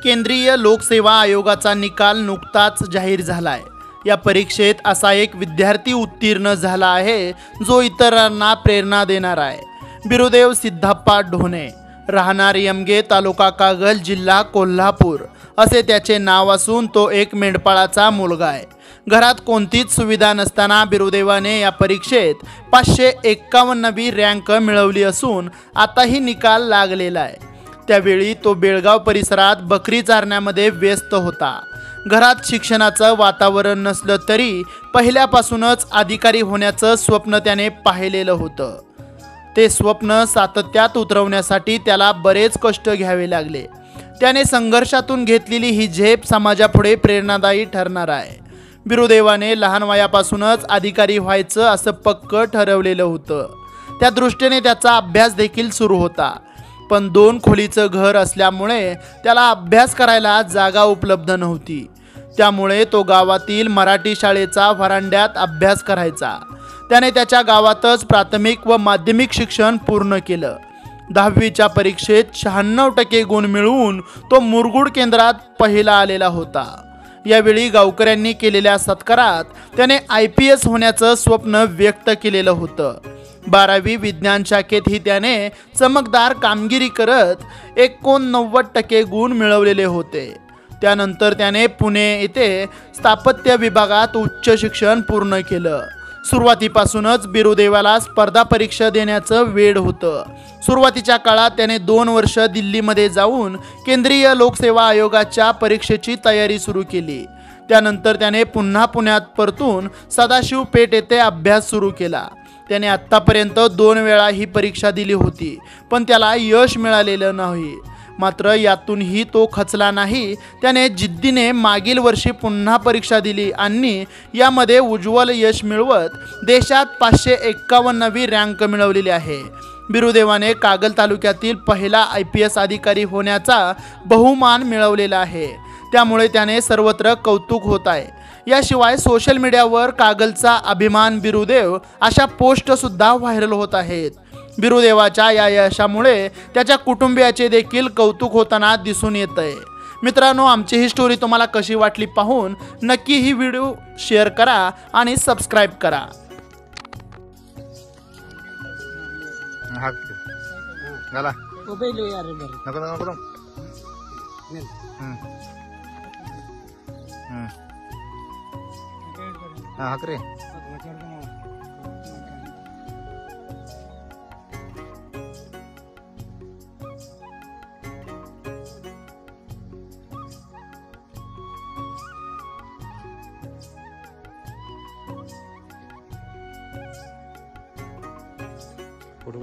केंद्रीय लोकसेवा आयोगाचा निकाल नुकताच जाहीर झालाय। या परीक्षेत असा एक विद्यार्थी उत्तीर्ण झाला आहे जो इतरांना प्रेरणा देणार आहे। बिरुदेव सिद्धप्पा ढोणे, राहणार यमगे, तालुका कागल, जिल्हा कोल्हापूर असे त्याचे नाव असून तो एक मेंढपाळाचा मुलगा आहे। घरात कोणतीच सुविधा नसताना बिरुदेवाने या परीक्षेत 551वी रँक मिळवली असून आताही निकाल लागलेला आहे। त्यावेळी तो बेळगाव परिसरात बकरी चारण्यामध्ये व्यस्त होता। घरात शिक्षणाचं वातावरण नसलं तरी पहिल्यापासूनच अधिकारी होण्याचं स्वप्न त्याने पाहिलेलं होतं। ते स्वप्न सातत्यात उतरवण्यासाठी त्याला बरेच कष्ट घ्यावे लागले। त्याने संघर्षातून घेतलेली ही झेप समाजापुढे प्रेरणादायी ठरणार आहे। बिरुदेवाने लहान वयापासूनच अधिकारी व्हायचं असं पक्क ठरवलेलं होतं। त्या दृष्टीने त्याचा अभ्यास देखील सुरू होता, पण 2 खोलीचं घर असल्यामुळे त्याला अभ्यास करायला जागा उपलब्ध नव्हती। त्यामुळे तो गावातील मराठी शाळेचा व्हरांड्यात अभ्यास करायचा। त्याने त्याच्या गावातच प्राथमिक व माध्यमिक शिक्षण पूर्ण केलं। 10वीच्या परीक्षेत 96% गुण मिळवून तो मुरगुड केंद्रात पहिला आलेला होता। यावेळी गावकऱ्यांनी केलेल्या सत्कारात त्याने IPS होण्याचं स्वप्न व्यक्त केलेलं होतं। 12वी विज्ञान शाखेतही त्याने चमकदार कामगिरी करत 89% गुण मिळवलेले होते। त्यानंतर त्याने पुणे येथे स्थापत्य विभागात उच्च शिक्षण पूर्ण केलं। सुरुवातीपासूनच बिरुदेवाला स्पर्धा परीक्षा देण्याचं वेड होतं। सुरुवातीच्या काळात त्याने 2 वर्ष दिल्लीमध्ये जाऊन केंद्रीय लोकसेवा आयोगाच्या परीक्षेची तयारी सुरू केली। त्यानंतर त्याने पुन्हा पुण्यात परतून सदाशिव पेठ येथे अभ्यास सुरू केला। त्याने आत्तापर्यंत 2 वेळा ही परीक्षा दिली होती, पण त्याला यश मिळालेलं नाही। मात्र यातूनही तो खचला नाही। त्याने जिद्दीने मागील वर्षी पुन्हा परीक्षा दिली आणि यामध्ये उज्ज्वल यश मिळवत देशात 551वी रँक मिळवलेली आहे। बिरुदेवाने कागल तालुक्यातील पहिला IPS अधिकारी होण्याचा बहुमान मिळवलेला आहे। त्यामुळे त्याने सर्वत्र कौतुक होत आहे। याशिवाय सोशल मीडियावर कागलचा अभिमान बिरुदेव अशा पोस्ट सुद्धा व्हायरल होत आहेत। बिरुदेवाच्या या यशामुळे त्याच्या कुटुंबियाचे देखील कौतुक होताना दिसून येतंय। मित्रांनो, आमची ही स्टोरी तुम्हाला कशी वाटली पाहून नक्की ही व्हिडिओ शेअर करा आणि सबस्क्राईब करा। फोटो